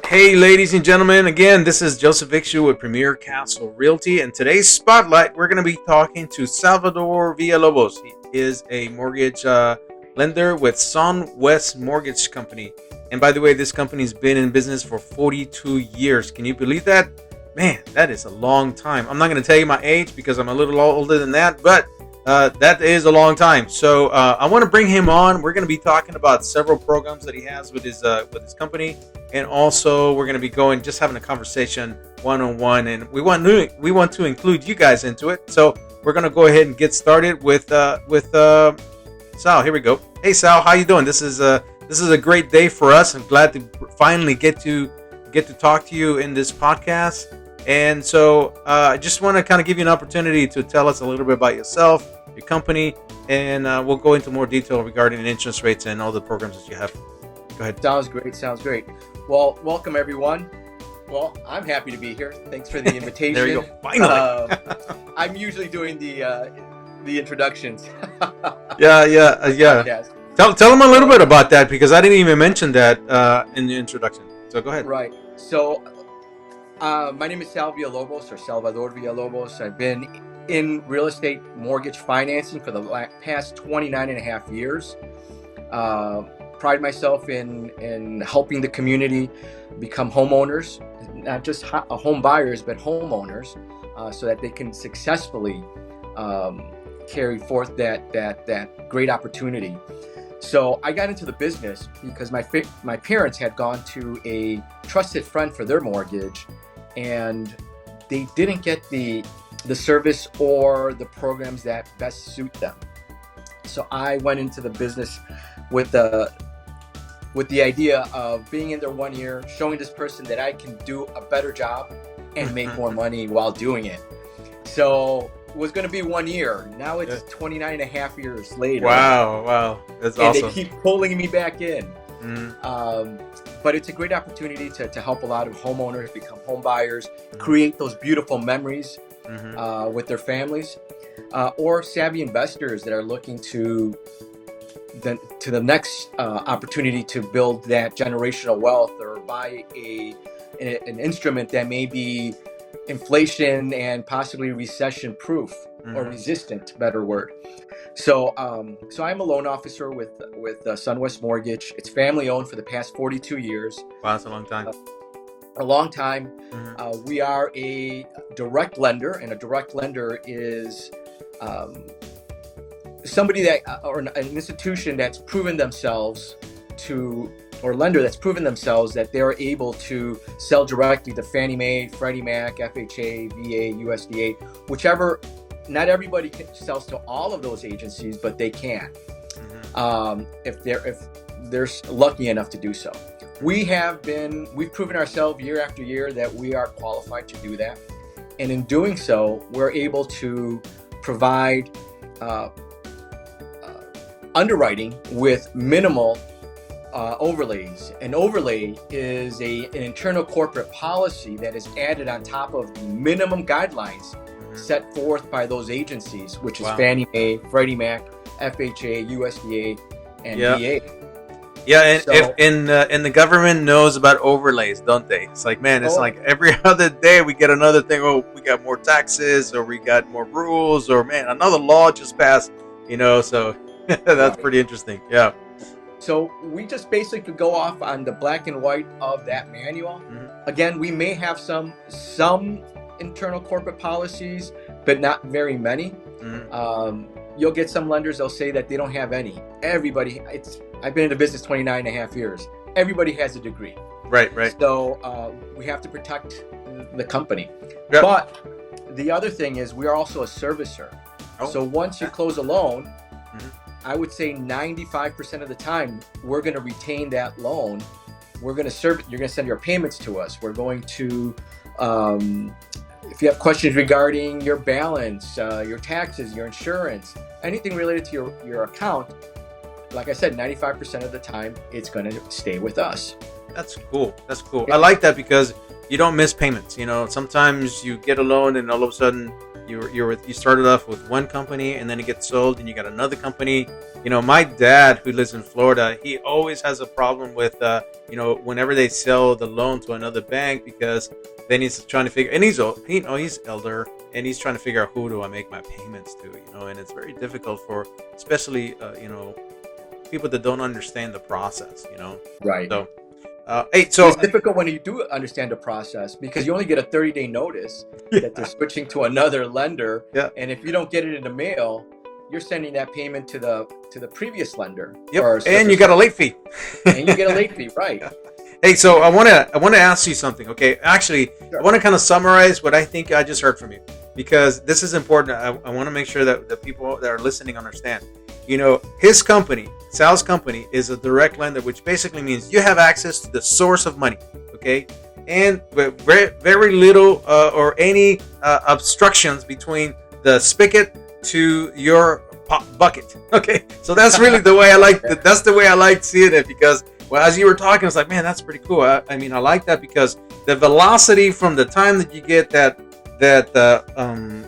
Hey, ladies and gentlemen, again, this is Joseph Ixu with Premier Castle Realty, and today's spotlight, we're going to be talking to Salvador Villalobos. He is a mortgage lender with SunWest Mortgage Company. And by the way, this company's been in business for 42 years. Can you believe that? Man, that is a long time. I'm not going to tell you my age because I'm a little older than that, but that is a long time. So I want to bring him on. We're going to be talking about several programs that he has with his company. And also, we're going to be having a conversation one-on-one, and we want to include you guys into it. So we're going to go ahead and get started with Sal. Here we go. Hey, Sal, how you doing? This is a great day for us. I'm glad to finally get to talk to you in this podcast. And so I just want to kind of give you an opportunity to tell us a little bit about yourself, your company, and we'll go into more detail regarding interest rates and all the programs that you have. Go ahead. Sounds great. Well, welcome everyone. Well, I'm happy to be here. Thanks for the invitation. There you go. Finally. I'm usually doing the introductions. Yeah. Tell them a little bit about that, because I didn't even mention that in the introduction. So go ahead. Right. So my name is Salvador Villalobos. I've been in real estate mortgage financing for the past 29 and a half years. Pride myself in helping the community become homeowners, not just home buyers, but homeowners, so that they can successfully carry forth that great opportunity. So I got into the business because my parents had gone to a trusted friend for their mortgage, and they didn't get the service or the programs that best suit them. So I went into the business with the idea of being in there 1 year, showing this person that I can do a better job and make more money while doing it. So it was going to be 1 year. Now it's 29 and a half years later. Wow. That's awesome. And they keep pulling me back in. Mm-hmm. But it's a great opportunity to help a lot of homeowners become home buyers, create those beautiful memories with their families, or savvy investors that are looking to the next opportunity to build that generational wealth, or buy an instrument that may be inflation and possibly recession proof or resistant, better word. So I'm a loan officer with SunWest Mortgage. It's family owned for the past 42 years. Wow, that's a long time. A long time. We are a direct lender, and a direct lender is somebody that, or an institution that's proven themselves or lender that's proven themselves that they're able to sell directly to Fannie Mae, Freddie Mac, FHA, VA, USDA, whichever. Not everybody sells to all of those agencies, but they can, if they're lucky enough to do so. We've proven ourselves year after year that we are qualified to do that, and in doing so, we're able to provide underwriting with minimal overlays. An overlay is an internal corporate policy that is added on top of the minimum guidelines set forth by those agencies, which is Fannie Mae, Freddie Mac, FHA, USDA, and VA. Yeah, and the government knows about overlays, don't they? It's like, man, it's like every other day we get another thing. Oh, we got more taxes, or we got more rules, or man, another law just passed. So that's pretty interesting. Yeah. So we just basically go off on the black and white of that manual. Again, we may have some internal corporate policies, but not very many. You'll get some lenders, they'll say that they don't have any. I've been in the business 29 and a half years. Everybody has a degree. Right. So we have to protect the company. Yep. But the other thing is, we are also a servicer. So once you close a loan, I would say 95% of the time, we're going to retain that loan. We're going to serve it. You're going to send your payments to us. We're going to, if you have questions regarding your balance, your taxes, your insurance, anything related to your account, like I said, 95% of the time, it's going to stay with us. That's cool. Yeah. I like that, because you don't miss payments. Sometimes you get a loan and all of a sudden You started off with one company, and then it gets sold, and you got another company. My dad, who lives in Florida, he always has a problem with whenever they sell the loan to another bank, because then he's trying to figure, and he's old, he's elder, and he's trying to figure out who do I make my payments to, and it's very difficult for, especially people that don't understand the process, Right. So. So it's difficult when you do understand the process, because you only get a 30-day notice that they're switching to another lender. Yeah. And if you don't get it in the mail, you're sending that payment to the previous lender. Yep. And you got a late fee. And you get a late fee, right? Hey, so I want to ask you something. Okay, actually, sure. I want to kind of summarize what I think I just heard from you, because this is important. I want to make sure that the people that are listening understand. His company, Sal's company, is a direct lender, which basically means you have access to the source of money, okay? And with very, very little or any obstructions between the spigot to your bucket, okay? So that's really the way I like. That's the way I like seeing it, because as you were talking, I was like, man, that's pretty cool. I like that, because the velocity from the time that you get that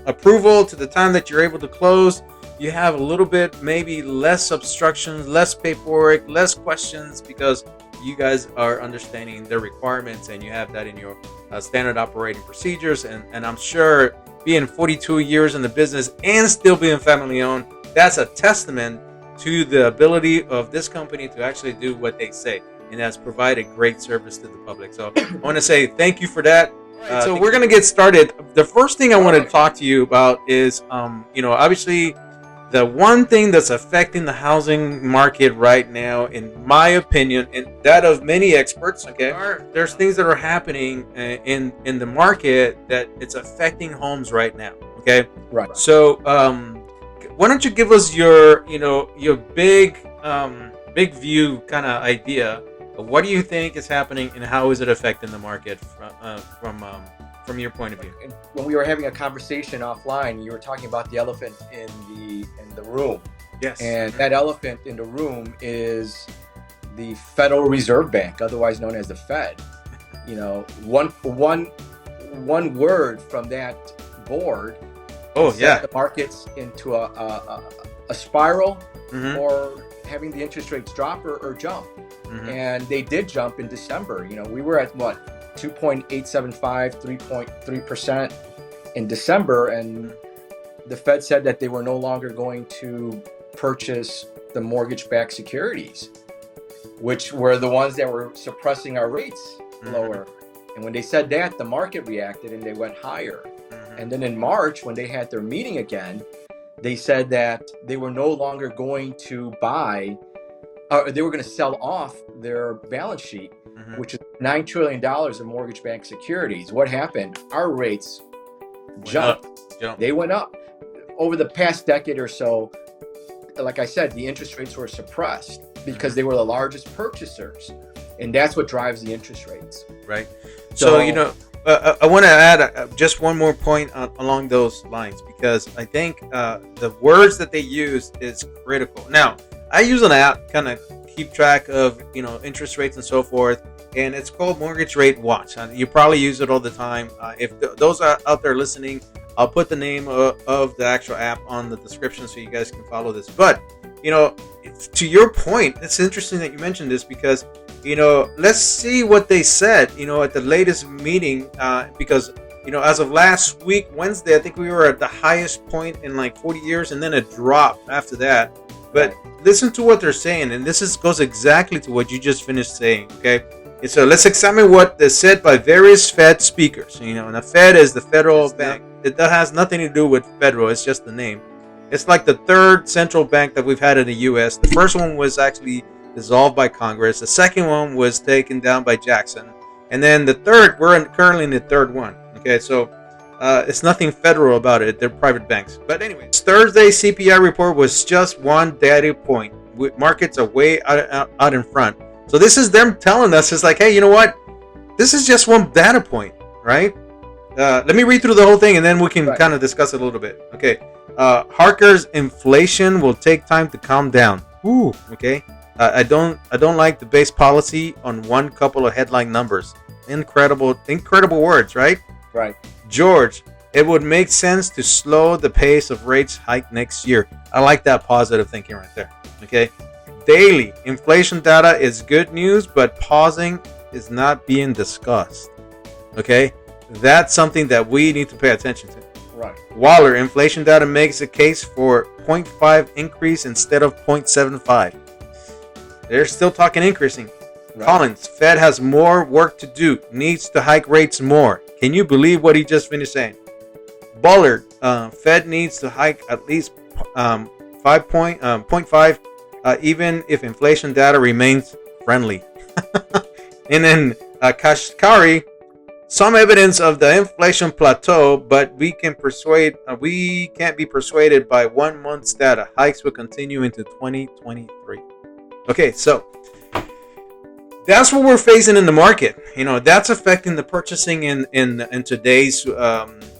approval to the time that you're able to close. You have a little bit, maybe less obstructions, less paperwork, less questions, because you guys are understanding the requirements, and you have that in your standard operating procedures. And I'm sure, being 42 years in the business and still being family owned, that's a testament to the ability of this company to actually do what they say, and that's provide a great service to the public. So I want to say thank you for that. So we're going to get started. The first thing I want to talk to you about is, obviously, the one thing that's affecting the housing market right now, in my opinion, and that of many experts, okay, there's things that are happening in the market that it's affecting homes right now, okay? Right. So, why don't you give us your big view kind of idea of what do you think is happening, and how is it affecting the market from your point of view? When we were having a conversation offline, you were talking about the elephant in the room. Yes. And that elephant in the room is the Federal Reserve Bank, otherwise known as the Fed. One word from that board set the markets into a spiral, mm-hmm. or having the interest rates drop or jump. Mm-hmm. And they did jump in December. We were at 2.875, 3.3% in December, and the Fed said that they were no longer going to purchase the mortgage-backed securities, which were the ones that were suppressing our rates lower. Mm-hmm. And when they said that, the market reacted and they went higher. Mm-hmm. And then in March, when they had their meeting again, they said that they were no longer going to they were going to sell off their balance sheet, mm-hmm. which is $9 trillion of mortgage-backed securities. What happened? Our rates jumped. They went up. Over the past decade or so, like I said, the interest rates were suppressed because they were the largest purchasers. And that's what drives the interest rates. Right. So I want to add just one more point along those lines, because I think the words that they use is critical. Now, I use an app kind of keep track of interest rates and so forth, and it's called Mortgage Rate Watch. You probably use it all the time. If those are out there listening, I'll put the name of the actual app on the description so you guys can follow this. But to your point, it's interesting that you mentioned this, because let's see what they said at the latest meeting, because as of last week, Wednesday, I think we were at the highest point in like 40 years, and then it dropped after that. But listen to what they're saying, and this goes exactly to what you just finished saying, okay? And so let's examine what is said by various Fed speakers. And the Fed is the federal bank. That has nothing to do with federal. It's just the name. It's like the third central bank that we've had in the U.S. The first one was actually dissolved by Congress. The second one was taken down by Jackson. And then the third, currently in the third one. Okay, so it's nothing federal about it. They're private banks. But anyways, Thursday's CPI report was just one data point. Markets are way out in front. So this is them telling us, it's like, hey, you know what? This is just one data point, right? Let me read through the whole thing, and then we can kind of discuss it a little bit. Okay. Harker's inflation will take time to calm down. Ooh, okay. I don't like the base policy on one couple of headline numbers. Incredible words, right? Right. George, it would make sense to slow the pace of rates hike next year. I like that positive thinking right there. Okay. Daily inflation data is good news, but pausing is not being discussed. Okay. That's something that we need to pay attention to. Right. Waller, inflation data makes a case for 0.5 increase instead of 0.75. They're still talking increasing. Right. Collins, Fed has more work to do, needs to hike rates more. Can you believe what he just finished saying? Bullard, Fed needs to hike at least 0.5, even if inflation data remains friendly. And then Kashkari, some evidence of the inflation plateau, but we can't be persuaded by 1 month's data. Hikes will continue into 2023. Okay, so that's what we're facing in the market. That's affecting the purchasing in today's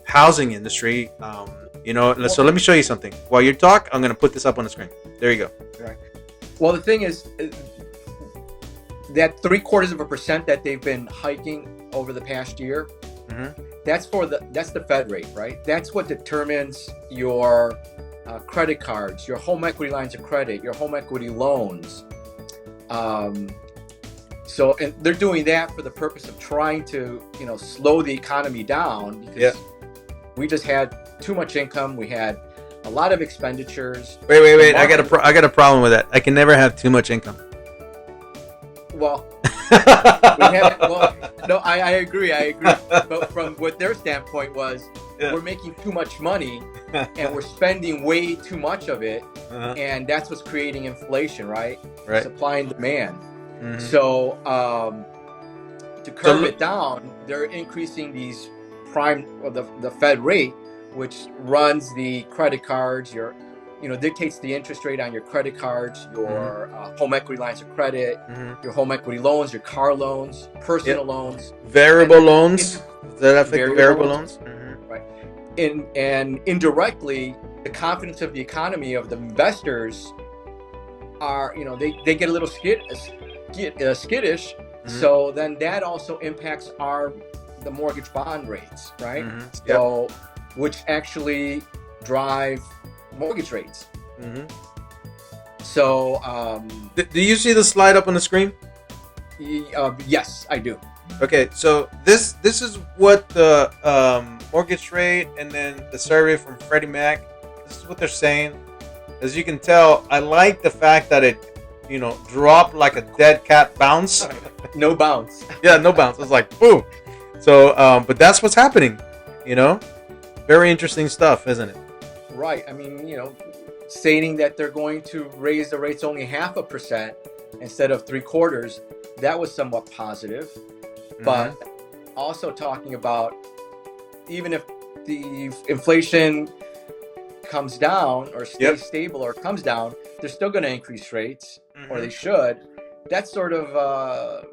housing industry. So let me show you something. While you talk, I'm going to put this up on the screen. There you go. Right. Well, the thing is that 0.75% that they've been hiking over the past year, that's the Fed rate, right? That's what determines your credit cards, your home equity lines of credit, your home equity loans. So, and they're doing that for the purpose of trying to, slow the economy down, because we just had too much income. We had a lot of expenditures. Wait. I got a problem with that. I can never have too much income. Well, no, I agree. But from what their standpoint was, we're making too much money and we're spending way too much of it. And that's what's creating inflation, right? Supply and demand. So to curb it down, they're increasing these the Fed rate, which runs the credit cards, dictates the interest rate on your credit cards, your home equity lines of credit, your home equity loans, your car loans, personal loans, variable loans. Does that affect variable loans? Right. And indirectly, the confidence of the economy of the investors are, they get a little skittish. So then that also impacts the mortgage bond rates, right? So, which actually drive mortgage rates. So, do you see the slide up on the screen? Yes, I do. Okay, so this is what the mortgage rate and then the survey from Freddie Mac. This is what they're saying. As you can tell, I like the fact that it, dropped like a dead cat bounce. No bounce. Yeah, no bounce. It's like boom. So, but that's what's happening. Very interesting stuff, isn't it? Right. I mean, stating that they're going to raise the rates only 0.5% instead of 0.75%, that was somewhat positive. But also talking about, even if the inflation comes down or stays stable or comes down, they're still going to increase rates, or they should. That's sort of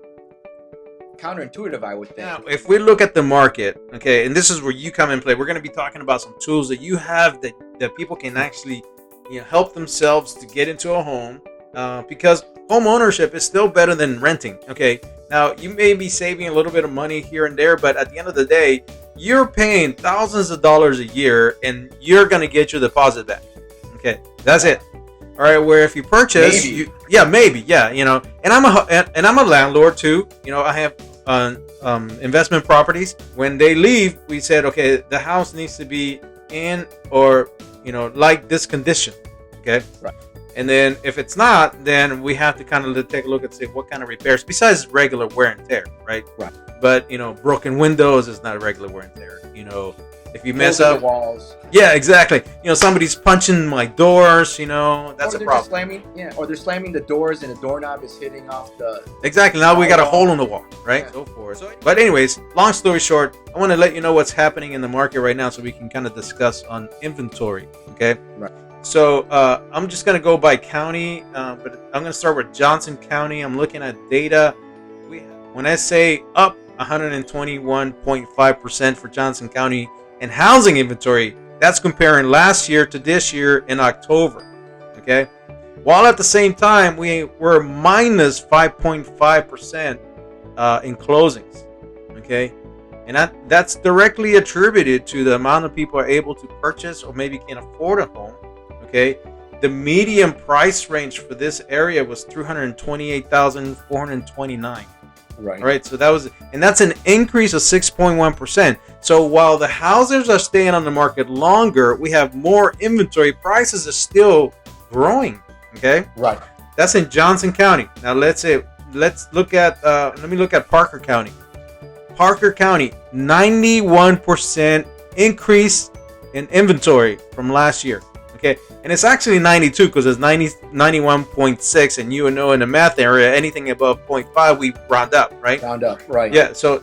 counterintuitive, I would think. Now, if we look at the market, okay, and this is where you come in play, we're going to be talking about some tools that you have that people can actually, help themselves to get into a home, because home ownership is still better than renting. Okay, now you may be saving a little bit of money here and there, but at the end of the day, you're paying thousands of dollars a year, and you're going to get your deposit back. Okay, that's it. All right, where if you purchase, maybe, and I'm a landlord too. I have investment properties. When they leave, we said, okay, the house needs to be in or like this condition. Okay, right. And then if it's not, then we have to kind of take a look and see what kind of repairs besides regular wear and tear, right? Right. But broken windows is not a regular wear and tear. If you mess up walls. Yeah, exactly. Somebody's punching my doors, that's a problem. Or they're slamming the doors and the doorknob is hitting off the... Exactly. Now we got a hole in the wall, right? Yeah. So forth. But anyways, long story short, I want to let you know what's happening in the market right now so we can kind of discuss on inventory, okay? Right. So I'm just going to go by county, but I'm going to start with Johnson County. I'm looking at data. When I say up 121.5% for Johnson County and housing inventory, that's comparing last year to this year in October, okay? While at the same time, we're minus 5.5% in closings, okay? And that's directly attributed to the amount of people are able to purchase or maybe can afford a home. Okay, the median price range for this area was 328,429. Right. Right. So that's an increase of 6.1%. So while the houses are staying on the market longer, we have more inventory. Prices are still growing. Okay. Right. That's in Johnson County. Now let me look at Parker County. Parker County, 91% increase in inventory from last year. Okay, and it's actually 92 because it's 91.6, and you know in the math area, anything above 0.5 we round up, right? Round up, right? Yeah. So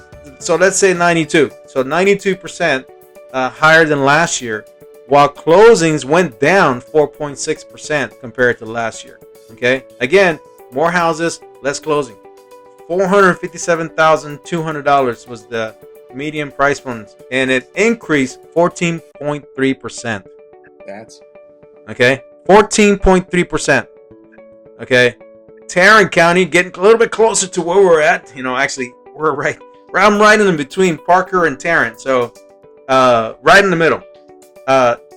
let's say 92. So 92% higher than last year, while closings went down 4.6% compared to last year. Okay, again, more houses, less closing. $457,200 was the median price point, and it increased 14.3%. That's okay, 14.3%. Okay, Tarrant County getting a little bit closer to where we're at. Actually, I'm right in between Parker and Tarrant, so right in the middle.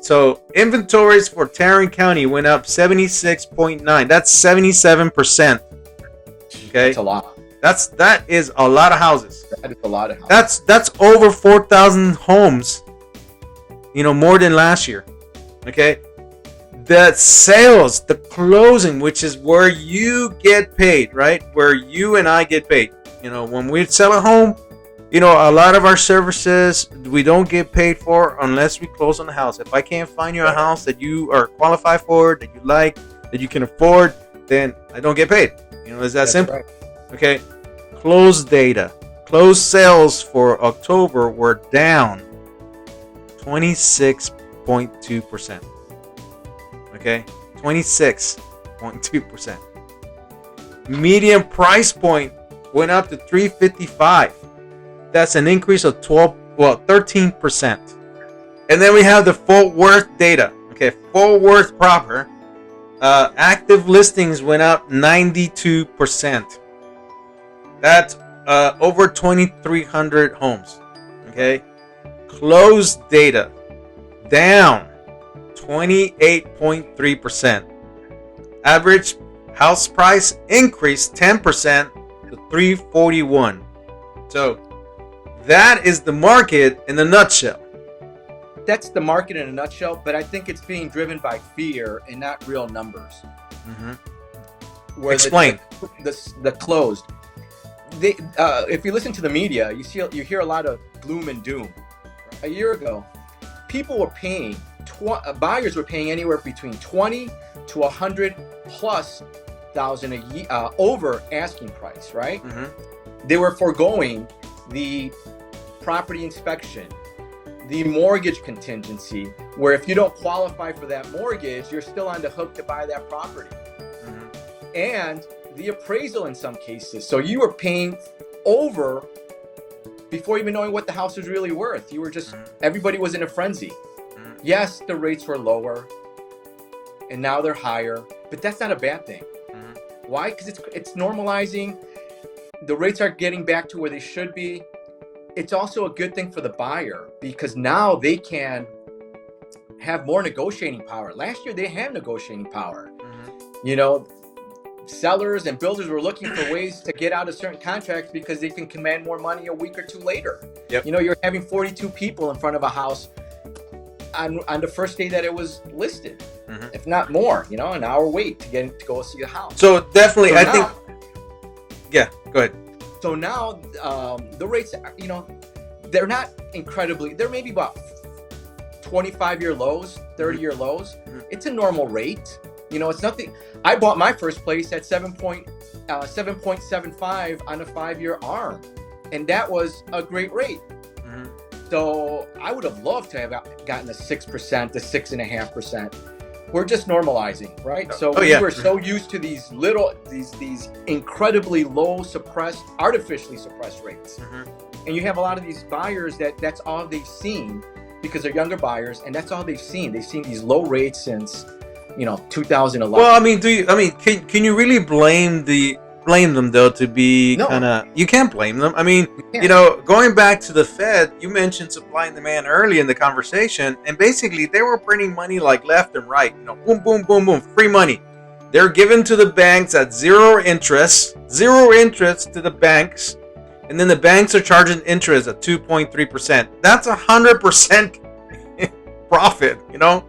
So inventories for Tarrant County went up 76.9. That's 77%. Okay, that's a lot. That is a lot of houses. That is a lot of houses. That's over 4,000 homes. More than last year. Okay, the sales, the closing, which is where you get paid, right? Where you and I get paid. When we sell a home, a lot of our services we don't get paid for unless we close on the house. If I can't find you a house that you are qualified for, that you like, that you can afford, then I don't get paid. It's that simple. Right. Okay, closed data. Closed sales for October were down 26.2%. Okay, 26.2%. Median price point went up to $355. That's an increase of 13%. And then we have the Fort Worth data. Okay, Fort Worth proper. Active listings went up 92%. That's over 2,300 homes. Okay, closed data down 28.3%. Average house price increased 10% to $341. So that is the market in a nutshell. That's the market in a nutshell, but I think it's being driven by fear and not real numbers. Mm-hmm. Explain. The closed. If you listen to the media, you hear a lot of gloom and doom. A year ago, people were paying, buyers were paying anywhere between 20 to 100 plus thousand a year over asking price, right? Mm-hmm. They were foregoing the property inspection, the mortgage contingency, where if you don't qualify for that mortgage, you're still on the hook to buy that property. Mm-hmm. And the appraisal in some cases. So you were paying over before even knowing what the house was really worth. You were just, everybody was in a frenzy. Mm-hmm. Yes, the rates were lower and now they're higher, but that's not a bad thing. Mm-hmm. Why? Because it's normalizing. The rates are getting back to where they should be. It's also a good thing for the buyer because now they can have more negotiating power. Last year they had negotiating power. Mm-hmm. Sellers and builders were looking for ways to get out of certain contracts because they can command more money a week or two later. Yep. You're having 42 people in front of a house on the first day that it was listed, mm-hmm. if not more. An hour wait to go see a house. So definitely, So I now, think. Yeah, go ahead. So now the rates, they're not incredibly. They're maybe about 25-year lows, 30-year lows. Mm-hmm. It's a normal rate. It's nothing. I bought my first place at 7.75 on a 5-year ARM, and that was a great rate. Mm-hmm. So I would have loved to have gotten a 6%, the 6.5%. We're just normalizing, right? So we were so used to these incredibly low, artificially suppressed rates, Mm-hmm. and you have a lot of these buyers that's all they've seen because they're younger buyers, and that's all they've seen. They've seen these low rates since 2011. Well, can you really blame the blame them though to be No. kind of. You can't blame them. I mean, can't. you know, going back to the Fed, you mentioned supply and demand early in the conversation, and basically they were printing money like left and right. You know, boom, boom, boom, boom, free money. They're given to the banks at zero interest to the banks, and then the banks are charging interest at 2.3%. That's 100% profit. You know,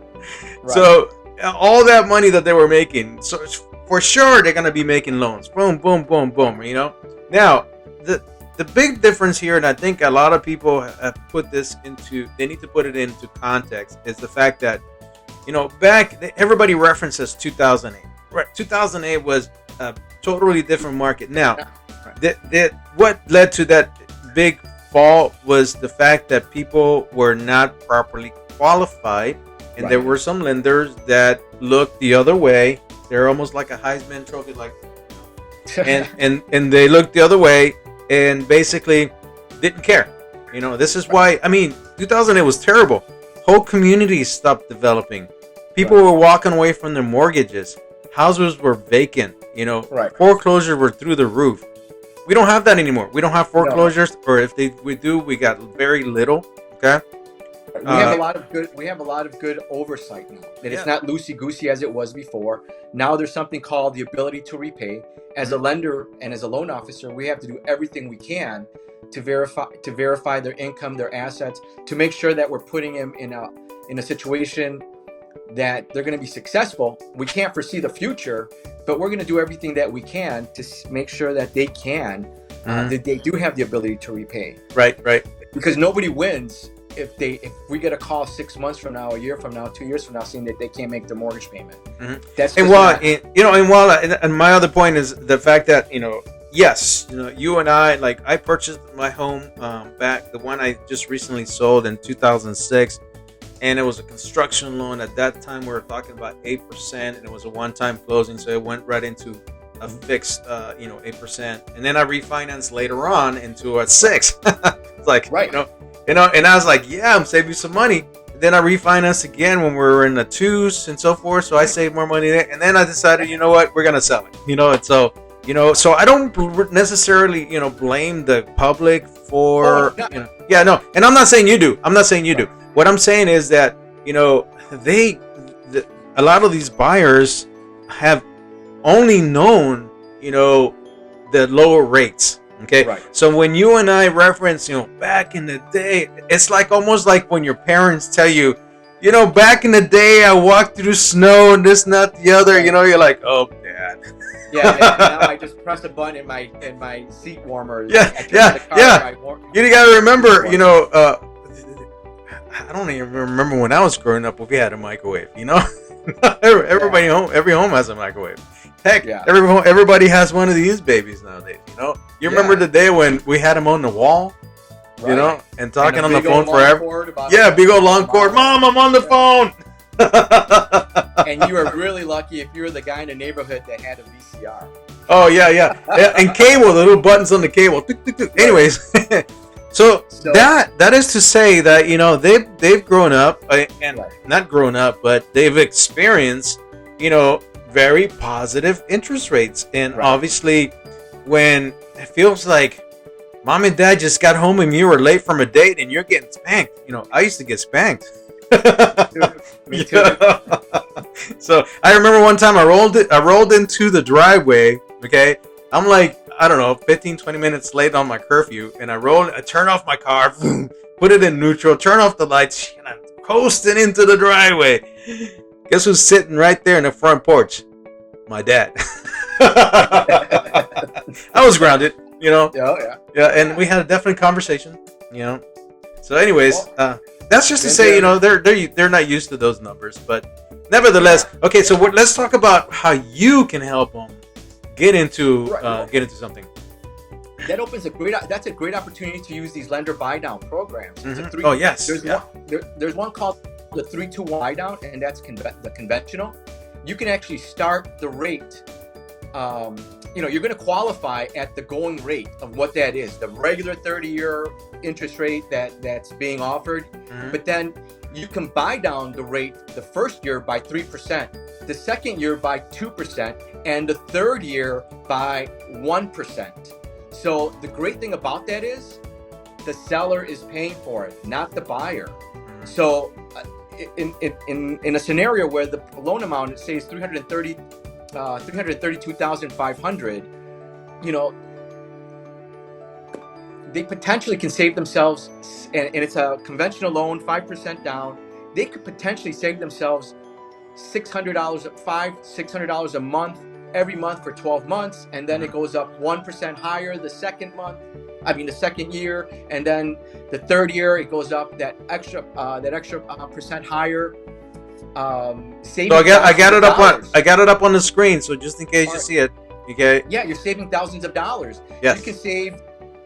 Right. so all that money that they were making, so for sure they're gonna be making loans. Boom, boom, boom, boom. You know. Now the big difference here, and I think a lot of people have put this into, they need to put it into context, is the fact that, you know, everybody references 2008. Right, 2008 was a totally different market. Now, what led to that big fall was the fact that people were not properly qualified, and there were some lenders that looked the other way. They're almost like a Heisman Trophy, like, and they looked the other way and basically didn't care. You know, this is why, I mean, 2008 was terrible. Whole communities stopped developing. People were walking away from their mortgages. Houses were vacant. You know, foreclosures were through the roof. We don't have that anymore. We don't have foreclosures, or if we do, we got very little. Okay. We have a lot of good oversight now. That it's not loosey goosey as it was before. Now there's something called the ability to repay. As a lender and as a loan officer, we have to do everything we can to verify their income, their assets, to make sure that we're putting them in a situation that they're going to be successful. We can't foresee the future, but we're going to do everything that we can to make sure that they can, that they do have the ability to repay. Right. Because nobody wins if we get a call 6 months from now, a year from now, 2 years from now, saying that they can't make their mortgage payment. That's and my other point is the fact that, you know, yes, you know, you and I, like, I purchased my home back, the one I just recently sold in 2006. And it was a construction loan. At that time, we were talking about 8%, and it was a one-time closing, so it went right into a fixed, 8%. And then I refinanced later on into a 6. It's like, you know, and I was like, yeah, I'm saving some money. And then I refinanced again when we were in the 2s and so forth, so I saved more money there. And then I decided, you know what, we're gonna sell it. You know, and so, you know, so I don't necessarily, you know, blame the public for, you know, and I'm not saying you do. What I'm saying is that, you know, a lot of these buyers have only known, you know, the lower rates. Okay. So when you and I reference, you know, back in the day, it's like almost like when your parents tell you, you know, back in the day, I walked through snow and this, not the other. You know, you're like, oh, Dad. Now I just press a button in my seat warmer. You gotta remember, you know. I don't even remember when I was growing up if we had a microwave, you know. Every home has a microwave. Heck, everybody has one of these babies nowadays, you know. You remember the day when we had them on the wall, you know, and talking on the phone forever. Big old long cord. Mom, I'm on the phone. And you were really lucky if you were the guy in the neighborhood that had a VCR. Oh yeah, and cable, the little buttons on the cable. Anyways. So that is to say that, you know, they've grown up and not grown up, but they've experienced, you know, very positive interest rates. And obviously, when it feels like mom and dad just got home and you were late from a date and you're getting spanked, you know, I used to get spanked. Me too. So I remember one time I rolled into the driveway. Okay, I'm like, I don't know, 15, 20 minutes late on my curfew, and I turn off my car, put it in neutral, turn off the lights, and I'm coasting into the driveway. Guess who's sitting right there in the front porch? My dad. I was grounded, you know. Yeah, and we had a definite conversation, you know. So anyways, that's just to say, you know, they're not used to those numbers, but nevertheless, okay, so let's talk about how you can help them get into something. That opens that's a great opportunity to use these lender buy down programs. There's one called the 3-2 buy down, and that's the conventional. You can actually start the rate. You know, you're going to qualify at the going rate of what that is, the regular 30-year interest rate that's being offered. But then you can buy down the rate the first year by 3%, the second year by 2%, and the third year by 1%. So the great thing about that is the seller is paying for it, not the buyer. So in a scenario where the loan amount says $332,500, you know, they potentially can save themselves, and it's a conventional loan, 5% down. They could potentially save themselves $600 a month, every month for 12 months, and then it goes up 1% higher the second year, and then the third year it goes up that extra percent higher. Saving So I got it up on the screen, so just in case you see it, okay? Yeah, you're saving thousands of dollars. Yes. You can save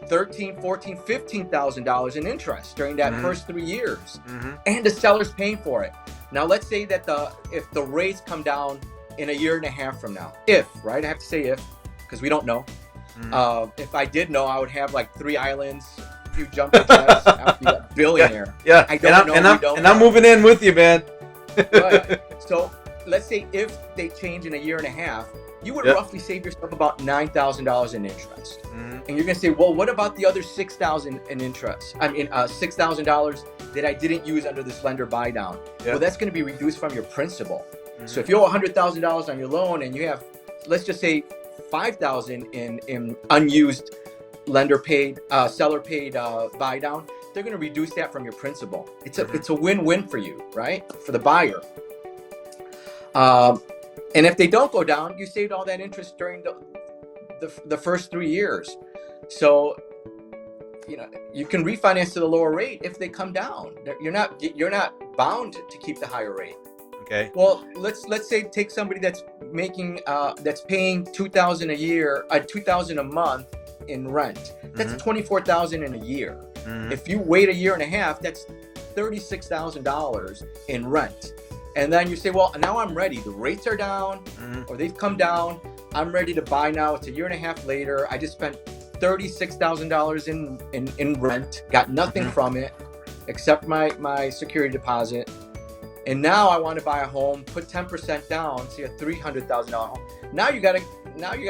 $13,000, $14,000, $15,000 in interest during that first 3 years, and the seller's paying for it. Now, let's say that if the rates come down in a year and a half from now, I have to say if, because we don't know. If I did know, I would have like 3 islands, a few jumbo jets, I'd be a billionaire. Yeah. I don't know. I'm moving in with you, man. Right. So let's say if they change in a year and a half, you would roughly save yourself about $9,000 in interest. And you're going to say, well, what about the other $6,000 in interest? I mean, $6,000 that I didn't use under this lender buy down. Well, that's going to be reduced from your principal. So if you owe $100,000 on your loan and you have, let's just say, $5,000 in unused seller paid buy down, they're going to reduce that from your principal. It's a win-win for you, right? For the buyer. And if they don't go down, you saved all that interest during the first 3 years. So, you know, you can refinance to the lower rate if they come down. You're not bound to keep the higher rate. Okay. Well, let's say take somebody that's making that's paying $2,000 a year, $2,000 a month in rent. That's $24,000 in a year. If you wait a year and a half, that's $36,000 in rent. And then you say, well, now I'm ready. The rates are down, or they've come down. I'm ready to buy now. It's a year and a half later. I just spent $36,000 in rent, got nothing from it except my security deposit. And now I want to buy a home, put 10% down, say a $300,000 home. Now you got to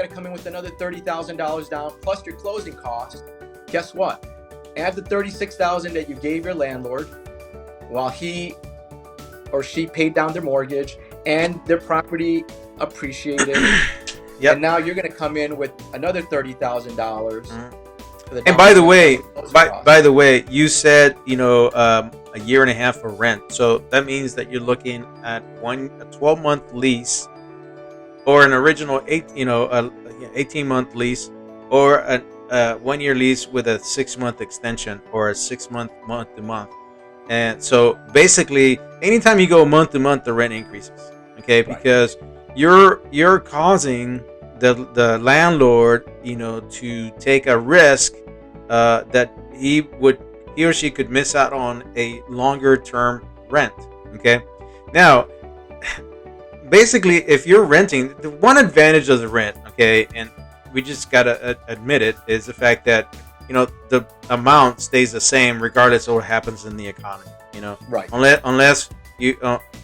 come in with another $30,000 down plus your closing costs. Guess what? Add the $36,000 that you gave your landlord while he or she paid down their mortgage and their property appreciated. And now you're going to come in with another $30,000. And by the way, you said, you know, a year and a half for rent. So that means that you're looking at a 12-month lease, or an original 18-month lease, or a 1-year lease with a 6-month extension, or a 6-month month-to-month. And so basically, anytime you go month-to-month, the rent increases. Okay, because you're causing the landlord, you know, to take a risk that he or she could miss out on a longer term rent. Okay, now basically, if you're renting, the one advantage of the rent, okay, and we just gotta admit it, is the fact that, you know, the amount stays the same regardless of what happens in the economy. You know,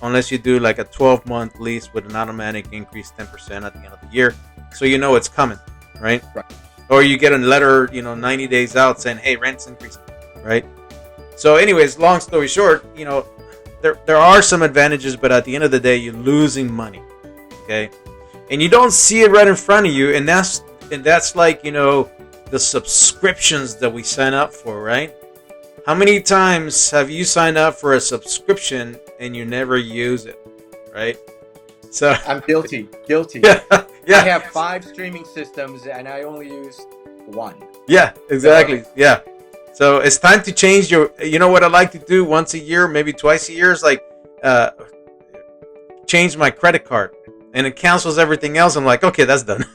unless you do like a 12-month lease with an automatic increase 10% at the end of the year, so you know it's coming, right? Or you get a letter, you know, 90 days out saying, hey, rent's increasing, right? So anyways, long story short, you know, there are some advantages, but at the end of the day, you're losing money, okay? And you don't see it right in front of you, and that's like, you know, the subscriptions that we sign up for, right? How many times have you signed up for a subscription and you never use it, right? So I'm guilty. Yeah. I have 5 streaming systems and I only use 1. Yeah, exactly. Yeah. So it's time to change you know what I like to do once a year, maybe twice a year, is like change my credit card, and it cancels everything else. I'm like, okay, that's done.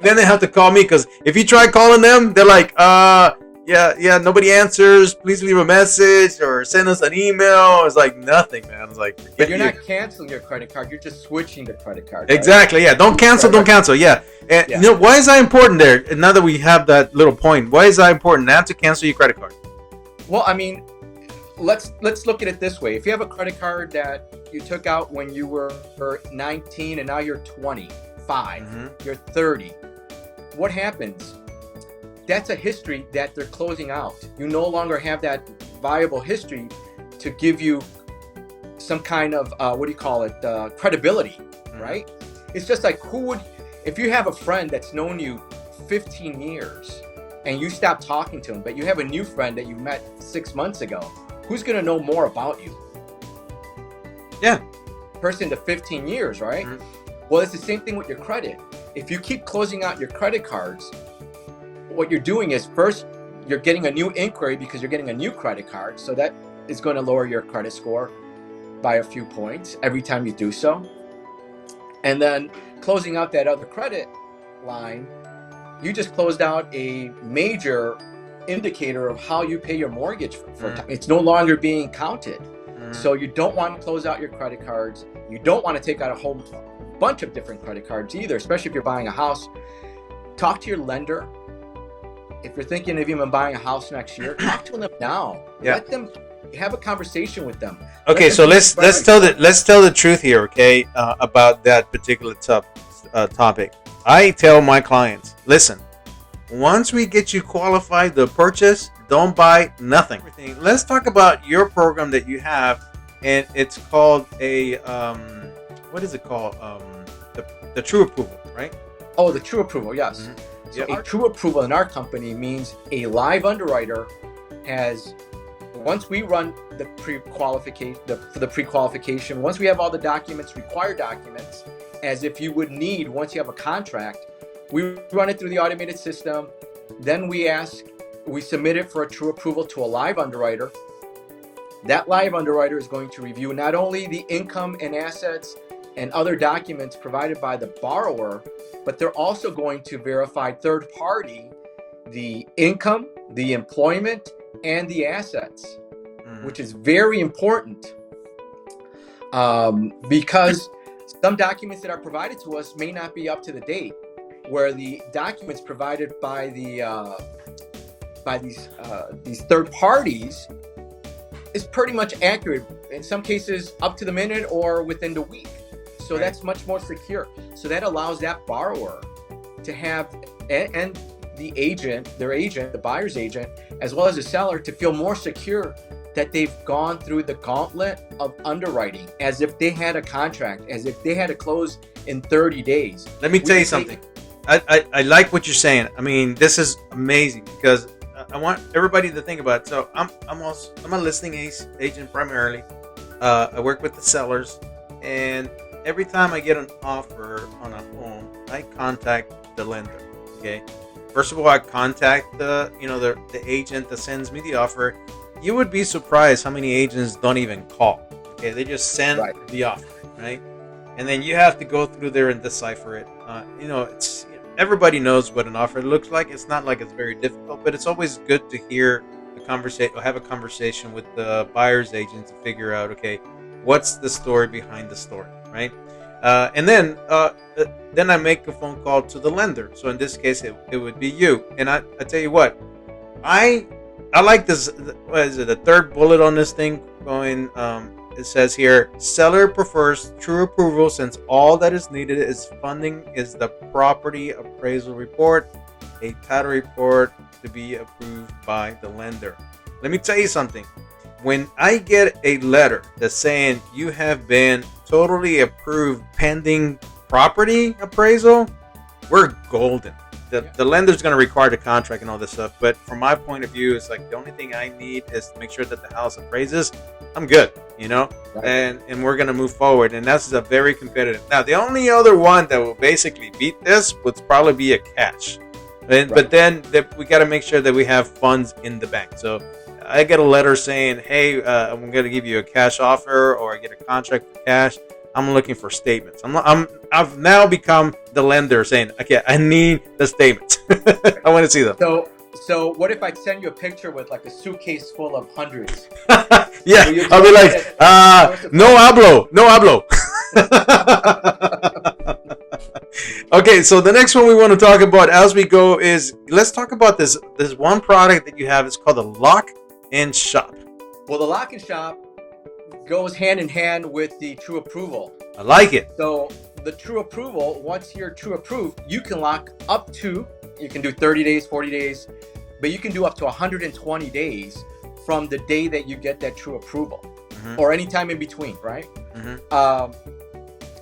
Then they have to call me, because if you try calling them, they're like, yeah, nobody answers. Please leave a message or send us an email. It's like nothing, man. It's like, but you're not canceling your credit card. You're just switching the credit card. Exactly. Yeah. Don't cancel. Yeah. And you know, why is that important there? Now that we have that little point, why is that important not to cancel your credit card? Well, I mean, let's look at it this way. If you have a credit card that you took out when you were 19 and now you're 25, you're 30, what happens? That's a history that they're closing out. You no longer have that viable history to give you some kind of credibility, right? It's just like, if you have a friend that's known you 15 years and you stop talking to him, but you have a new friend that you met 6 months ago, who's going to know more about you? Yeah. Person to 15 years, right? Well, it's the same thing with your credit. If you keep closing out your credit cards, what you're doing is, first, you're getting a new inquiry because you're getting a new credit card. So that is going to lower your credit score by a few points every time you do so. And then closing out that other credit line, you just closed out a major indicator of how you pay your mortgage for time. It's no longer being counted. So you don't want to close out your credit cards. You don't want to take out a whole bunch of different credit cards either, especially if you're buying a house. Talk to your lender. If you're thinking of even buying a house next year, talk to them now. Yeah. Let them have a conversation with them. Okay, so let's tell the truth here, okay, about that particular topic. I tell my clients, listen, once we get you qualified to purchase, don't buy nothing. Let's talk about your program that you have, and it's called what is it called? The True Approval, right? Oh, the True Approval, yes. So a True Approval in our company means a live underwriter has, once we run the pre-qualification, once we have all the documents, required documents, as if you would need once you have a contract, we run it through the automated system. Then we submit it for a True Approval to a live underwriter. That live underwriter is going to review not only the income and assets and other documents provided by the borrower, but they're also going to verify third party the income, the employment, and the assets, which is very important because some documents that are provided to us may not be up to the date, where the documents provided by these third parties is pretty much accurate, in some cases up to the minute or within the week. So that's much more secure. So that allows that borrower to have, and the agent, the buyer's agent, as well as the seller, to feel more secure that they've gone through the gauntlet of underwriting as if they had a contract, as if they had to close in 30 days. Let me tell you something. I like what you're saying. I mean, this is amazing because I want everybody to think about it. So I'm a listing agent primarily. I work with the sellers, and every time I get an offer on a home, I contact the lender. Okay. First of all, I contact the agent that sends me the offer. You would be surprised how many agents don't even call. Okay, they just send the offer, right? And then you have to go through there and decipher it. It's everybody knows what an offer looks like. It's not like it's very difficult, but it's always good to hear the conversation or have a conversation with the buyer's agent to figure out, okay, what's the story behind the story, right? And then I make a phone call to the lender. So in this case, it would be you. And I tell you what, I like this. What is it? The third bullet on this thing going. It says here, seller prefers True Approval since all that is needed is funding is the property appraisal report, a title report to be approved by the lender. Let me tell you something. When I get a letter that's saying you have been totally approved pending property appraisal, we're golden. The lender's going to require the contract and all this stuff, but from my point of view, it's like the only thing I need is to make sure that the house appraises. I'm good, and we're going to move forward, and that's a very competitive. Now, the only other one that will basically beat this would probably be a cash, but then we got to make sure that we have funds in the bank. So I get a letter saying, hey, I'm going to give you a cash offer, or I get a contract for cash. I'm looking for statements. I've now become the lender saying, okay, I need the statements. I want to see them. So what if I send you a picture with like a suitcase full of hundreds? Yeah, I'll be like, no hablo. Okay, so the next one we want to talk about as we go is, let's talk about this one product that you have. It's called a lock and shop. Well, the lock and shop goes hand in hand with the true approval. I like it. So the true approval, once you're true approved, you can lock up to, you can do 30 days, 40 days, but you can do up to 120 days from the day that you get that true approval, or any time in between, right?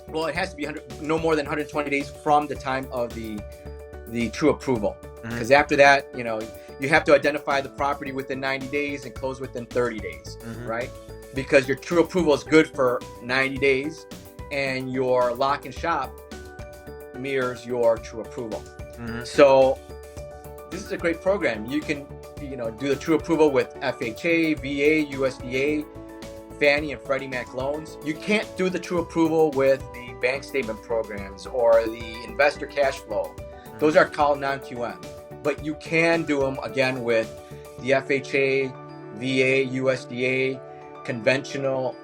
Well, it has to be no more than 120 days from the time of the true approval. Because after that, you have to identify the property within 90 days and close within 30 days, right? Because your true approval is good for 90 days and your lock and shop mirrors your true approval. So this is a great program. You can, do the true approval with FHA, VA, USDA, Fannie and Freddie Mac loans. You can't do the true approval with the bank statement programs or the investor cash flow. Those are called non-QM. But you can do them again with the FHA, VA, USDA, conventional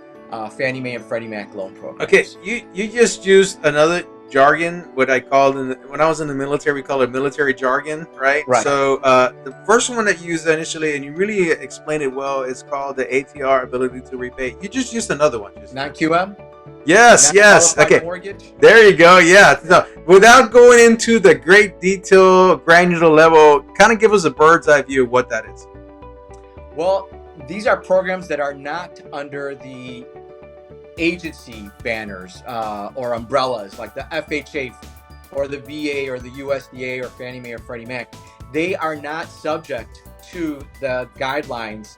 Fannie Mae and Freddie Mac loan programs. Okay, you just used another jargon, what I called when I was in the military, we call it military jargon, right? Right. So the first one that you used initially, and you really explained it well, is called the ATR, ability to repay. You just used another one. Non-QM? Yes. Okay. Mortgage? There you go. Yeah. So without going into the great detail, granular level, kind of give us a bird's eye view of what that is. Well, these are programs that are not under the agency banners or umbrellas like the FHA or the VA or the USDA or Fannie Mae or Freddie Mac. They are not subject to the guidelines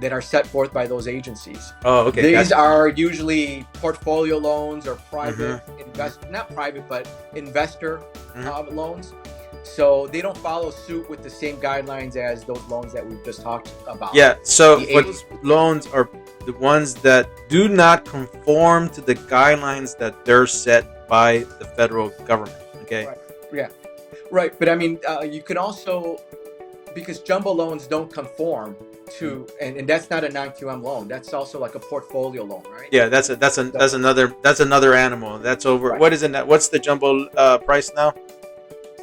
that are set forth by those agencies. Oh, okay. These are usually portfolio loans or private investor loans. So they don't follow suit with the same guidelines as those loans that we've just talked about. Yeah. So what loans are the ones that do not conform to the guidelines that they're set by the federal government. Okay. Right. Yeah. Right. But I mean, you can also, because jumbo loans don't conform to, and that's not a non-QM loan. That's also like a portfolio loan, right? Yeah. That's another animal. That's over. Right. What is it? What's the jumbo price now?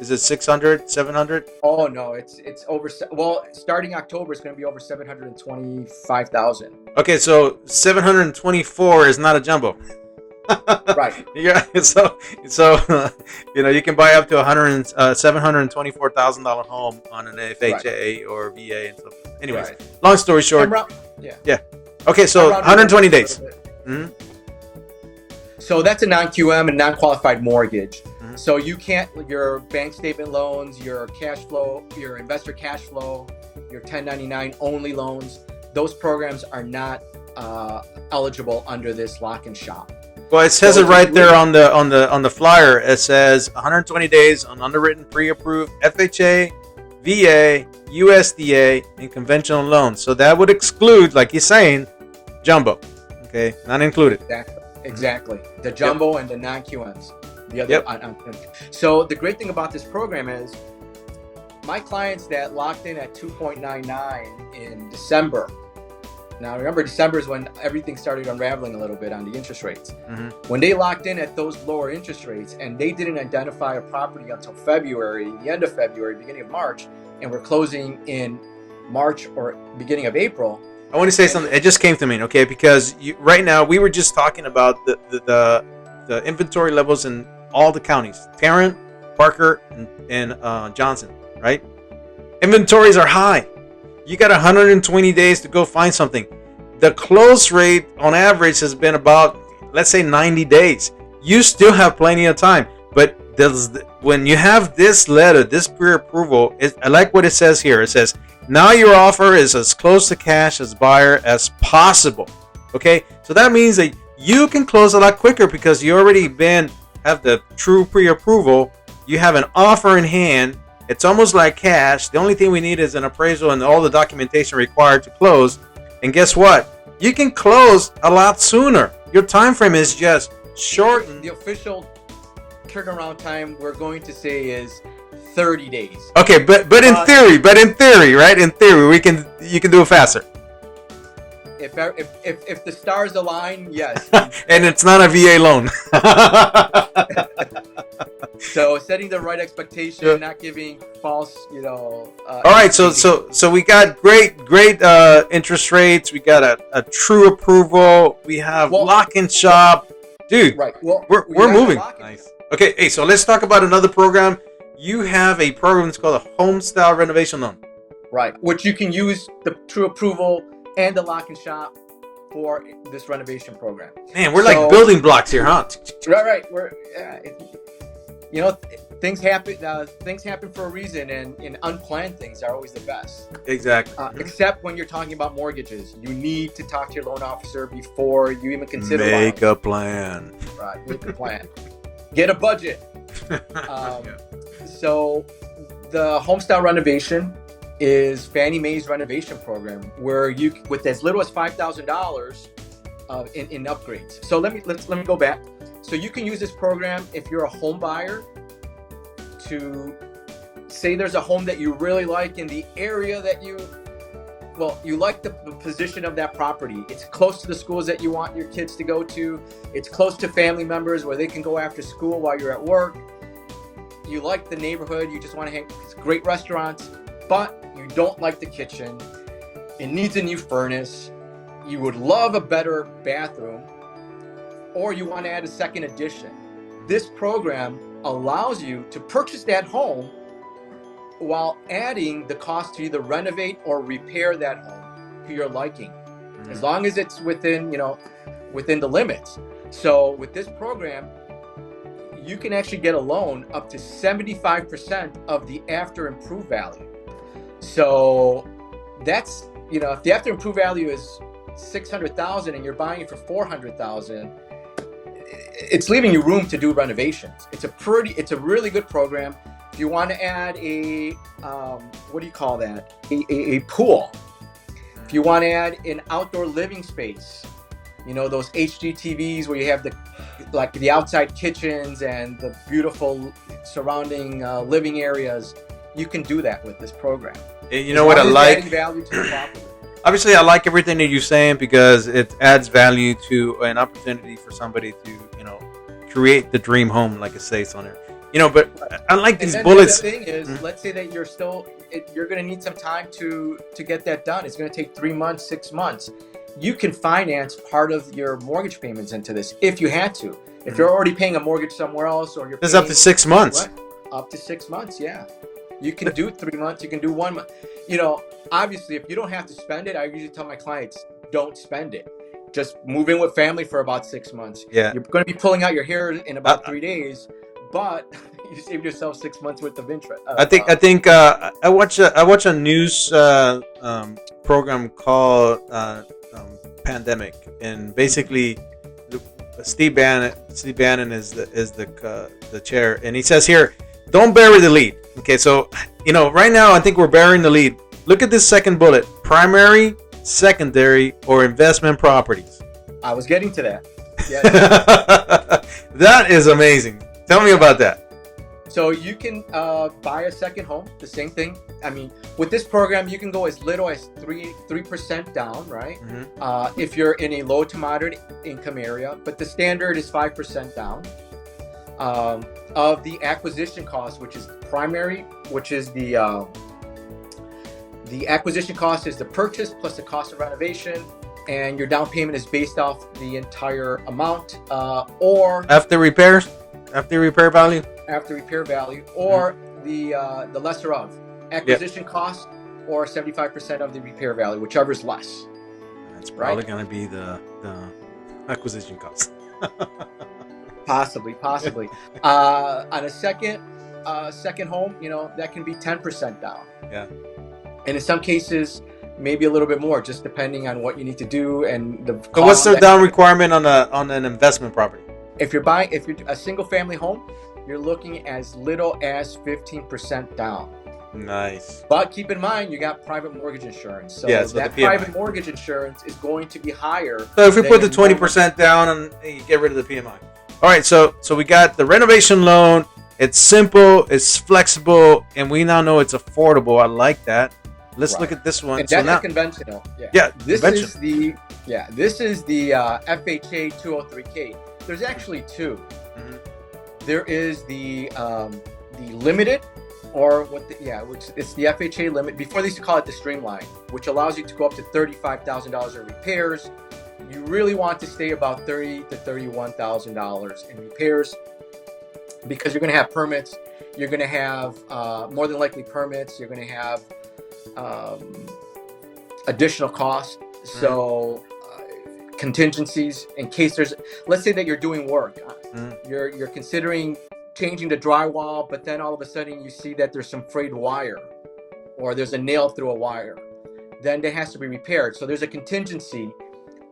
Is it 600, 700? Oh no, it's over. Well, starting October, it's going to be over 725,000. Okay, so 724 is not a jumbo. Right. Yeah. So you can buy up to $724,000 home on an FHA or VA and stuff. Anyways, long story short. Yeah. Okay, so 120 days. So that's a non-QM and non-qualified mortgage. So you can't, your bank statement loans, your cash flow, your investor cash flow, your 1099 only loans, those programs are not eligible under this lock and shop. Well, it says it right there on the flyer. It says 120 days on underwritten, pre-approved FHA, VA, USDA, and conventional loans. So that would exclude, like you're saying, jumbo. Okay, not included. Exactly. The jumbo and the non-QMs. The other. So the great thing about this program is my clients that locked in at 2.99 in December. Now remember, December is when everything started unraveling a little bit on the interest rates. When they locked in at those lower interest rates and they didn't identify a property until February, the end of February, beginning of March, and we're closing in March or beginning of April. I want to say something. It just came to me, okay? Because right now we were just talking about the inventory levels in all the counties, Tarrant, Parker, and Johnson, right? Inventories are high. You got 120 days to go find something. The close rate on average has been about, let's say, 90 days. You still have plenty of time. But when you have this letter, this pre-approval, I like what it says here. It says, now your offer is as close to cash as buyer as possible. Okay? So that means that you can close a lot quicker because you already have the true pre-approval. You have an offer in hand. It's almost like cash. The only thing we need is an appraisal and all the documentation required to close. And guess what? You can close a lot sooner. Your time frame is just shortened. The official turnaround time we're going to say is 30 days. Okay, but in theory, right? In theory, you can do it faster. If the stars align, yes. And it's not a VA loan. So setting the right expectation, Yeah. not giving false, All right, so we got great interest rates. We got a true approval. We have lock and shop, dude. Right. Well, we're moving. Nice. Okay, hey, so let's talk about another program. You have a program that's called a home style renovation loan. Right, which you can use the true approval and the lock and shop for this renovation program. Man, we're like building blocks here, huh? Right. Things happen. Things happen for a reason, and unplanned things are always the best. Exactly. Except when you're talking about mortgages, you need to talk to your loan officer before you even consider. Make a plan. Right. Make a plan. Get a budget. So, the homestyle renovation is Fannie Mae's renovation program, where you, with as little as $5,000 in upgrades. So let me go back. So you can use this program if you're a home buyer to say there's a home that you really like in the area that you like the position of that property. It's close to the schools that you want your kids to go to. It's close to family members where they can go after school while you're at work. You like the neighborhood. You just want to hang. It's great restaurants, but you don't like the kitchen. It needs a new furnace. You would love a better bathroom, or you want to add a second addition. This program allows you to purchase that home while adding the cost to either renovate or repair that home to your liking, as long as it's within the limits. So with this program, you can actually get a loan up to 75% of the after improved value. So that's, if the after improved value is $600,000 and you're buying it for $400,000, it's leaving you room to do renovations. It's a really good program. If you want to add a a pool, if you want to add an outdoor living space, those HGTVs where you have the outside kitchens and the beautiful surrounding living areas, you can do that with this program. You know what I like? Adding value to the property. Obviously, I like everything that you're saying because it adds value to an opportunity for somebody to, create the dream home, like it says on there. But I like these bullets. The thing is, let's say that you're going to need some time to get that done. It's going to take 3 months, 6 months. You can finance part of your mortgage payments into this if you had to. If you're already paying a mortgage somewhere else, or it's up to 6 months. Up to 6 months, yeah. You can do 3 months. You can do 1 month. Obviously, if you don't have to spend it, I usually tell my clients, don't spend it. Just move in with family for about 6 months. Yeah. You're going to be pulling out your hair in about 3 days, but you saved yourself 6 months worth of interest. I watch a news program called Pandemic, and basically Steve Bannon is the chair, and he says here, don't bury the lead. Okay, so right now I think we're burying the lead. Look at this second bullet: primary, secondary, or investment properties. I was getting to that. Yeah. That is amazing. Tell me about that. So you can buy a second home, the same thing. I mean, with this program, you can go as little as 3% down, right? Mm-hmm. If you're in a low to moderate income area, but the standard is 5% down of the acquisition cost, which is primary, which is the acquisition cost is the purchase plus the cost of renovation, and your down payment is based off the entire amount, or after repairs. After repair value, or the lesser of acquisition cost, or 75% of the repair value, whichever is less. That's probably going to be the acquisition cost. Possibly. On a second home, that can be 10% down. Yeah. And in some cases, maybe a little bit more, just depending on what you need to do and the. So what's the down requirement on an investment property? If you're a single family home, you're looking as little as 15% down. Nice. But keep in mind, you got private mortgage insurance. So that private mortgage insurance is going to be higher. So if we put the 20% down and you get rid of the PMI. All right, so we got the renovation loan. It's simple, it's flexible, and we now know it's affordable. I like that. Let's look at this one. And that's conventional. This is the FHA 203K. There's actually two. There is the limited, or which it's the FHA limit. Before they used to call it the streamline, which allows you to go up to $35,000 in repairs. You really want to stay about $30,000 to $31,000 in repairs, because you're going to have permits. You're going to have more than likely permits. You're going to have additional costs. So contingencies in case let's say that you're doing work. You're considering changing the drywall, but then all of a sudden you see that there's some frayed wire, or there's a nail through a wire. Then that has to be repaired. So there's a contingency,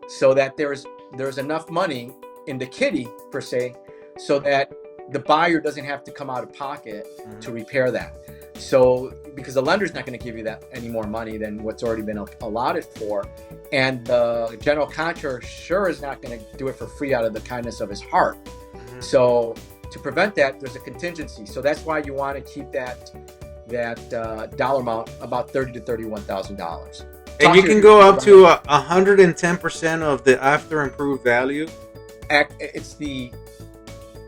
so that there's enough money in the kitty per se, so that the buyer doesn't have to come out of pocket to repair that. So because the lender's not going to give you that any more money than what's already been allotted for, and the general contractor sure is not going to do it for free out of the kindness of his heart. So to prevent that, there's a contingency. So that's why you want to keep that dollar amount about $30,000 to $31,000. And you can go up to 110% of the after improved value. It's the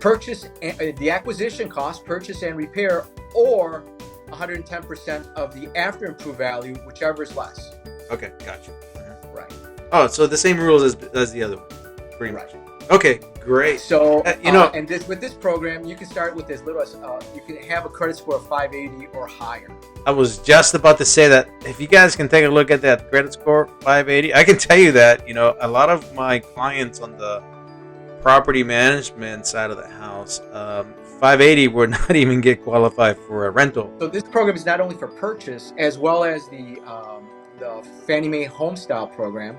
purchase, the acquisition cost, purchase and repair, or 110% of the after improved value, whichever is less. Okay, gotcha. Right. Oh, so the same rules as the other one, pretty much. Okay, great. So and with this program, you can start with as little as you can have a credit score of 580 or higher. I was just about to say that if you guys can take a look at that credit score 580, I can tell you that a lot of my clients on the property management side of the house, 580 would not even get qualified for a rental. So this program is not only for purchase, as well as the Fannie Mae Home Style program.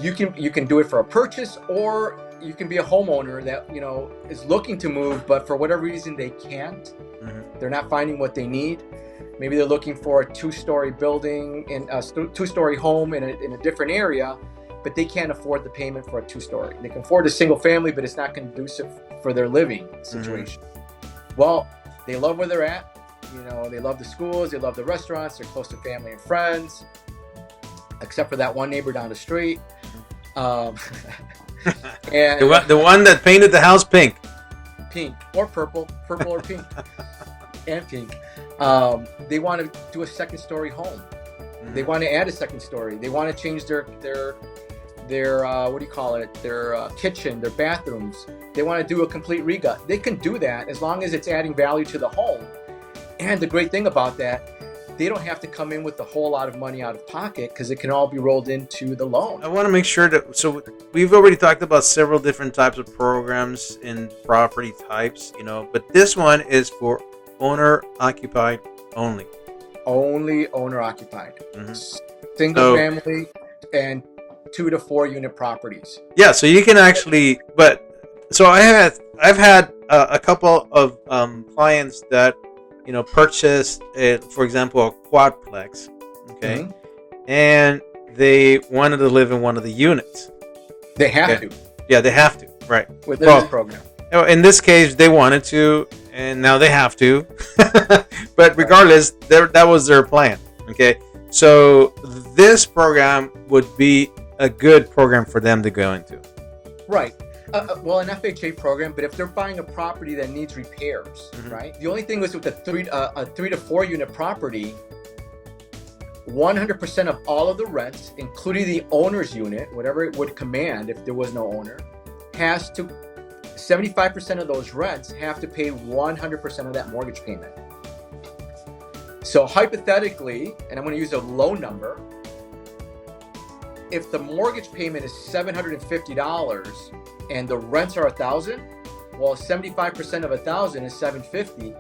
You can do it for a purchase, or you can be a homeowner that is looking to move, but for whatever reason they can't. They're not finding what they need. Maybe they're looking for a two-story building in a two-story home in a different area, but they can't afford the payment for a two-story. They can afford a single family, but it's not conducive for their living situation. Well, they love where they're at. They love the schools, they love the restaurants, they're close to family and friends, except for that one neighbor down the street. And the one that painted the house pink or purple or pink, and pink. They want to do a second-story home. They want to add a second story. They want to change their what do you call it? Their kitchen, their bathrooms. They want to do a complete regut. They can do that as long as it's adding value to the home. And the great thing about that, they don't have to come in with a whole lot of money out of pocket, because it can all be rolled into the loan. I want to make sure that, so we've already talked about several different types of programs and property types, but this one is for owner occupied only. Only owner occupied. Single family and 2 to 4 unit properties. Yeah, so you can actually, I've had a couple of clients that purchased, for example, a quadplex, okay, and they wanted to live in one of the units. They have to. Yeah, they have to, right? Within this program. In this case, they wanted to, and now they have to. But regardless, that was their plan, okay? So this program would be a good program for them to go into. Right. Well, an FHA program, but if they're buying a property that needs repairs, right? The only thing is with a 3 to 4 unit property, 100% of all of the rents, including the owner's unit, whatever it would command if there was no owner, 75% of those rents have to pay 100% of that mortgage payment. So hypothetically, and I'm going to use a low number, if the mortgage payment is $750 and the rents are $1,000, well, 75% of $1,000 is $750.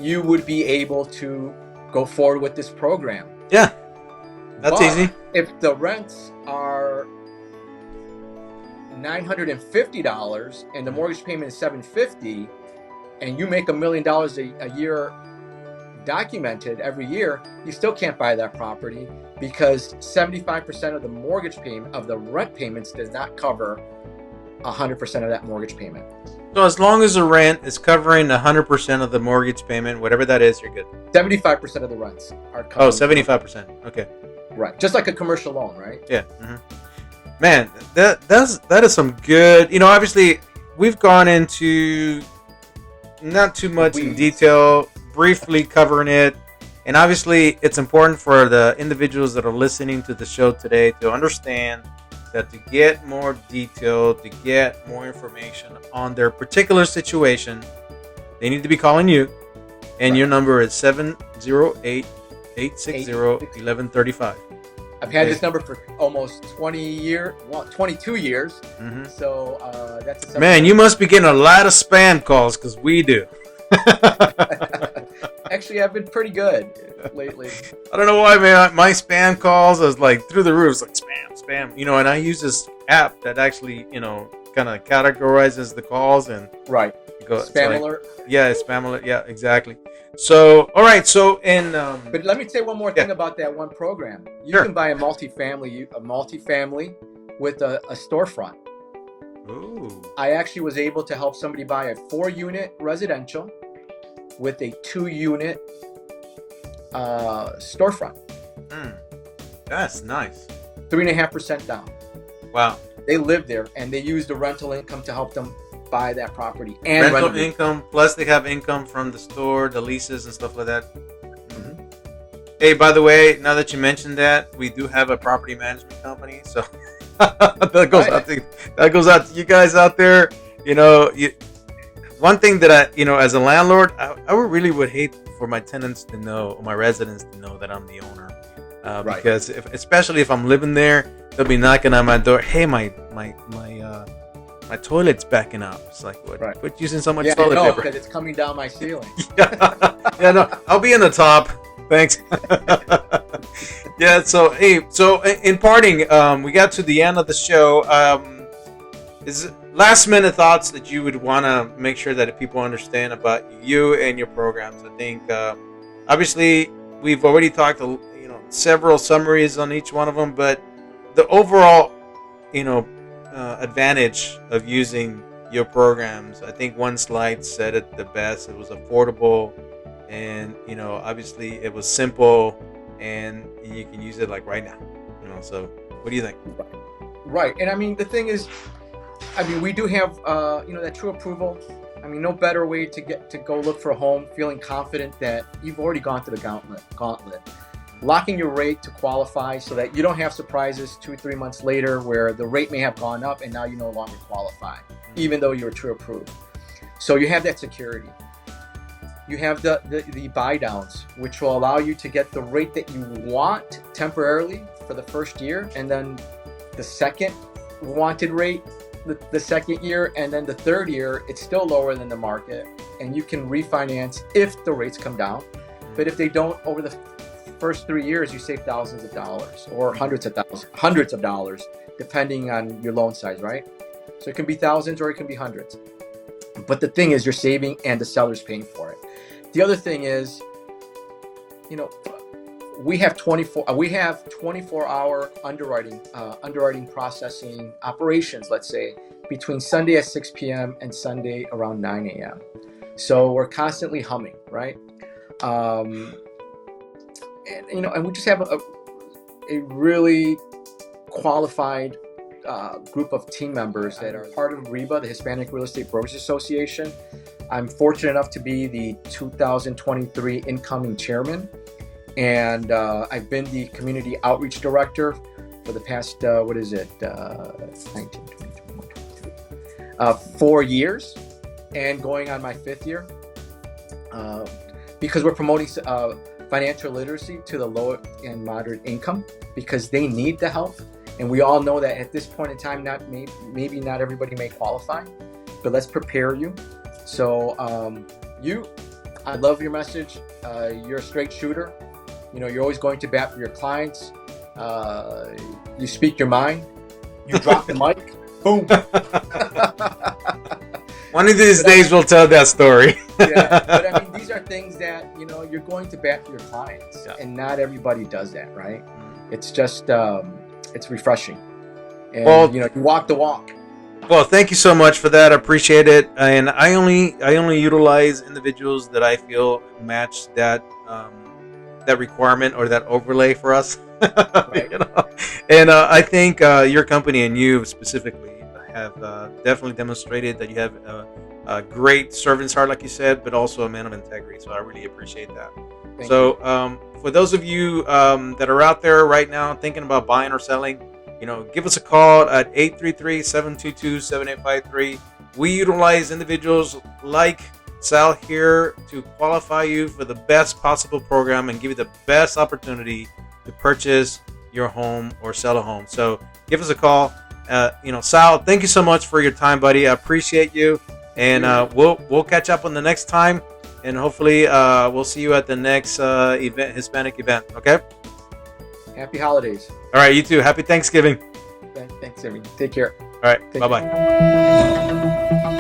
You would be able to go forward with this program. Yeah, that's easy. If the rents are $950 and the mortgage payment is $750, and you make $1 million a year documented every year, you still can't buy that property, because 75% of the mortgage payment of the rent payments does not cover 100% of that mortgage payment. So as long as the rent is covering 100% of the mortgage payment, whatever that is, you're good. 75% of the rents are covered. Oh, 75%. Okay. Right. Just like a commercial loan, right? Yeah. Man, that is some good. Obviously, we've gone into not too much in detail, briefly covering it. And obviously, it's important for the individuals that are listening to the show today to understand that to get more detail, to get more information on their particular situation, they need to be calling you. And your number is 708-860-1135. I've had this number for almost 22 years. Mm-hmm. So that's a man, you must be getting a lot of spam calls because we do. Actually, I've been pretty good lately. I don't know why, man. My spam calls is like through the roof. It's like spam. You know, and I use this app that actually, you know, kind of categorizes the calls and right. Spam alert. Yeah, spam alert. Yeah, exactly. So, all right. So, but let me say one more thing about that one program. You can buy a multifamily with a storefront. Ooh. I actually was able to help somebody buy a 4-unit residential with a 2-unit storefront. That's nice. 3.5% down. Wow. They live there and they use the rental income to help them buy that property and rental income, plus they have income from the store, the leases and stuff like that. Mm-hmm. Hey, by the way, now that you mentioned that, we do have a property management company, so that goes out to you guys out there. You know, one thing that I, you know, as a landlord, I would hate for my tenants to know, or my residents to know that I'm the owner, because especially if I'm living there, they'll be knocking on my door. Hey, my toilet's backing up. It's like, what? Right. Quit using so much toilet paper. Because it's coming down my ceiling. No, I'll be in the top. Thanks. Yeah. So, hey, in parting, we got to the end of the show. Is last minute thoughts that you would want to make sure that people understand about you and your programs? I think, obviously, we've already talked, several summaries on each one of them, but the overall, advantage of using your programs, I think one slide said it the best. It was affordable, and obviously it was simple, and you can use it like right now. So what do you think? Right, and I mean the thing is, we do have that true approval. No better way to go look for a home, feeling confident that you've already gone through the gauntlet. Locking your rate to qualify so that you don't have surprises 2-3 months later where the rate may have gone up and now you no longer qualify, even though you're true approved. So you have that security. You have the buy downs, which will allow you to get the rate that you want temporarily for the first year, and then the second wanted rate the second year, and then the third year it's still lower than the market, and you can refinance if the rates come down. But if they don't, over the first 3 years, you save thousands of dollars or hundreds of dollars, depending on your loan size, right? So it can be thousands or it can be hundreds. But the thing is, you're saving and the seller's paying for it. The other thing is, we have 24-hour underwriting processing operations, let's say, between Sunday at 6 p.m. and Sunday around 9 a.m. So we're constantly humming, right? And we just have a really qualified group of team members that are part of REBA, the Hispanic Real Estate Brokers Association. I'm fortunate enough to be the 2023 incoming chairman, and I've been the community outreach director for the past 4 years, and going on my 5th year, because we're promoting financial literacy to the low and moderate income, because they need the help. And we all know that at this point in time, maybe not everybody may qualify, but let's prepare you. So I love your message. You're a straight shooter. You're always going to bat for your clients. You speak your mind. You drop the mic. Boom. One of these days we'll tell that story. Yeah, but these are things that, you're going to bat for your clients, and not everybody does that, right? It's just, it's refreshing. And, you walk the walk. Well, thank you so much for that. I appreciate it. And I only utilize individuals that I feel match that requirement or that overlay for us. Right. And I think your company and you specifically have definitely demonstrated that you have a great servant's heart, like you said, but also a man of integrity. So I really appreciate that. Thank So you. for those of you that are out there right now thinking about buying or selling, give us a call at 833-722-7853. We utilize individuals like Sal here to qualify you for the best possible program and give you the best opportunity to purchase your home or sell a home. So give us a call. Sal, thank you so much for your time, buddy. I appreciate you, and we'll catch up on the next time, and hopefully we'll see you at the next Hispanic event. Okay. Happy holidays. All right, you too. Happy Thanksgiving. Thanks, Amy. Take care. All right. Bye bye.